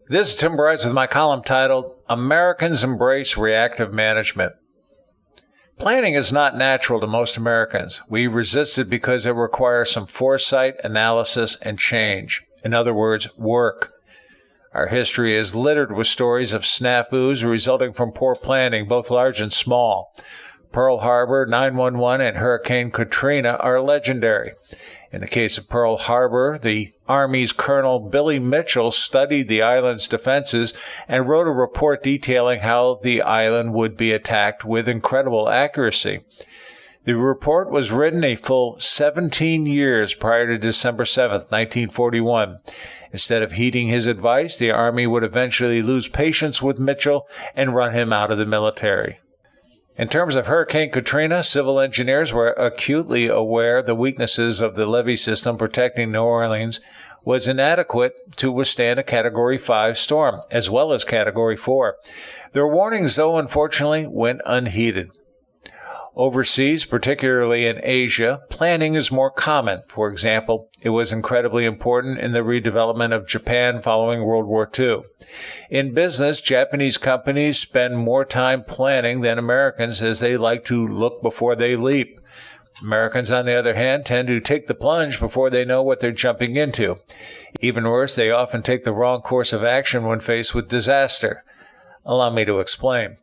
This is Tim Bryce with my column titled, Americans Embrace Reactive Management. Planning is not natural to most Americans. We resist it because it requires some foresight, analysis, and change. In other words, work. Our history is littered with stories of snafus resulting from poor planning, both large and small. Pearl Harbor, 9/11, and Hurricane Katrina are legendary. In the case of Pearl Harbor, the Army's Colonel Billy Mitchell studied the island's defenses and wrote a report detailing how the island would be attacked with incredible accuracy. The report was written a full 17 years prior to December 7, 1941. Instead of heeding his advice, the Army would eventually lose patience with Mitchell and run him out of the military. In terms of Hurricane Katrina, civil engineers were acutely aware the weaknesses of the levee system protecting New Orleans was inadequate to withstand a Category 5 storm, as well as Category 4. Their warnings, though, unfortunately, went unheeded. Overseas, particularly in Asia, planning is more common. For example, it was incredibly important in the redevelopment of Japan following World War II. In business, Japanese companies spend more time planning than Americans, as they like to look before they leap. Americans, on the other hand, tend to take the plunge before they know what they're jumping into. Even worse, they often take the wrong course of action when faced with disaster. Allow me to explain.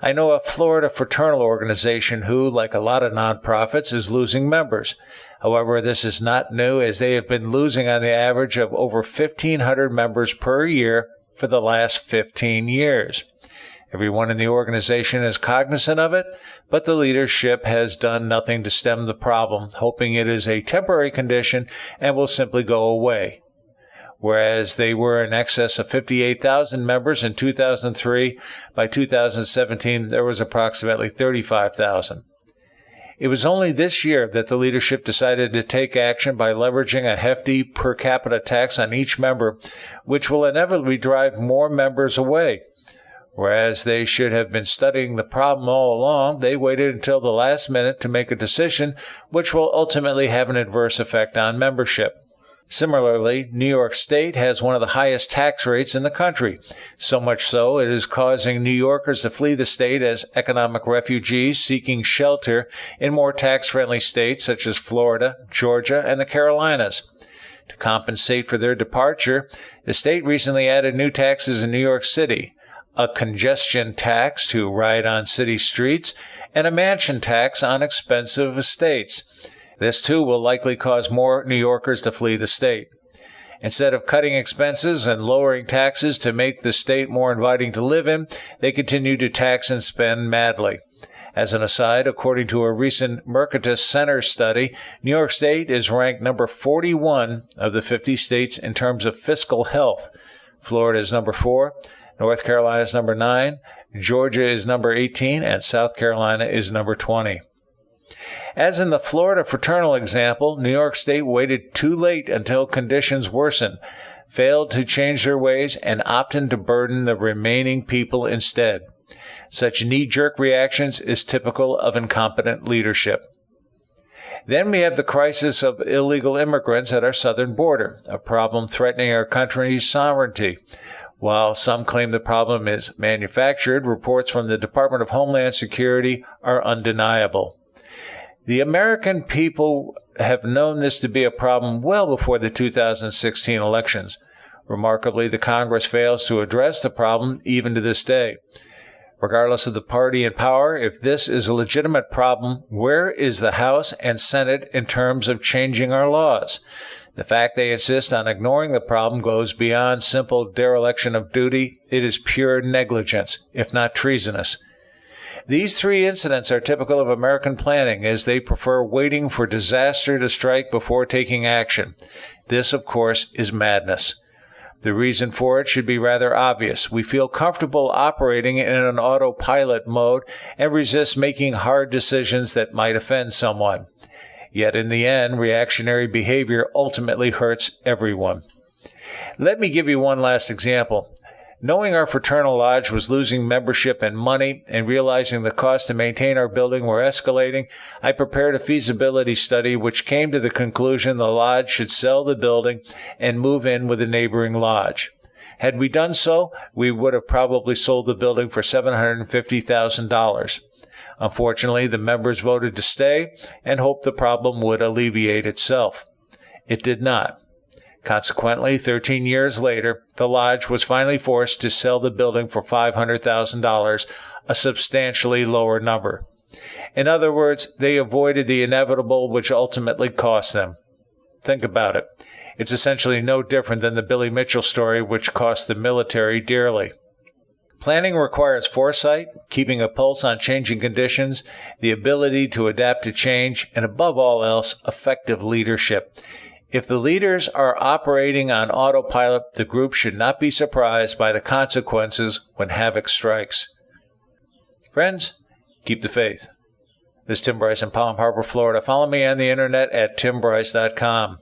I know a Florida fraternal organization who, like a lot of nonprofits, is losing members. However, this is not new, as they have been losing on the average of over 1,500 members per year for the last 15 years. Everyone in the organization is cognizant of it, but the leadership has done nothing to stem the problem, hoping it is a temporary condition and will simply go away. Whereas they were in excess of 58,000 members in 2003, by 2017 there was approximately 35,000. It was only this year that the leadership decided to take action by leveraging a hefty per capita tax on each member, which will inevitably drive more members away. Whereas they should have been studying the problem all along, they waited until the last minute to make a decision which will ultimately have an adverse effect on membership. Similarly, New York State has one of the highest tax rates in the country, so much so it is causing New Yorkers to flee the state as economic refugees seeking shelter in more tax-friendly states such as Florida, Georgia, and the Carolinas. To compensate for their departure, the state recently added new taxes in New York City, a congestion tax to ride on city streets, and a mansion tax on expensive estates. This, too, will likely cause more New Yorkers to flee the state. Instead of cutting expenses and lowering taxes to make the state more inviting to live in, they continue to tax and spend madly. As an aside, according to a recent Mercatus Center study, New York State is ranked number 41 of the 50 states in terms of fiscal health. Florida is number 4, North Carolina is number 9, Georgia is number 18, and South Carolina is number 20. As in the Florida fraternal example, New York State waited too late until conditions worsened, failed to change their ways, and opted to burden the remaining people instead. Such knee-jerk reactions is typical of incompetent leadership. Then we have the crisis of illegal immigrants at our southern border, a problem threatening our country's sovereignty. While some claim the problem is manufactured, reports from the Department of Homeland Security are undeniable. The American people have known this to be a problem well before the 2016 elections. Remarkably, the Congress fails to address the problem even to this day. Regardless of the party in power, if this is a legitimate problem, where is the House and Senate in terms of changing our laws? The fact they insist on ignoring the problem goes beyond simple dereliction of duty. It is pure negligence, if not treasonous. These three incidents are typical of American planning, as they prefer waiting for disaster to strike before taking action. This, of course, is madness. The reason for it should be rather obvious. We feel comfortable operating in an autopilot mode and resist making hard decisions that might offend someone. Yet in the end, reactionary behavior ultimately hurts everyone. Let me give you one last example. Knowing our fraternal lodge was losing membership and money and realizing the cost to maintain our building were escalating, I prepared a feasibility study which came to the conclusion the lodge should sell the building and move in with a neighboring lodge. Had we done so, we would have probably sold the building for $750,000. Unfortunately, the members voted to stay and hoped the problem would alleviate itself. It did not. Consequently, 13 years later, the lodge was finally forced to sell the building for $500,000, a substantially lower number. In other words, they avoided the inevitable, which ultimately cost them. Think about it. It's essentially no different than the Billy Mitchell story, which cost the military dearly. Planning requires foresight, keeping a pulse on changing conditions, the ability to adapt to change, and above all else, effective leadership. If the leaders are operating on autopilot, the group should not be surprised by the consequences when havoc strikes. Friends, keep the faith. This is Tim Bryce in Palm Harbor, Florida. Follow me on the internet at timbryce.com.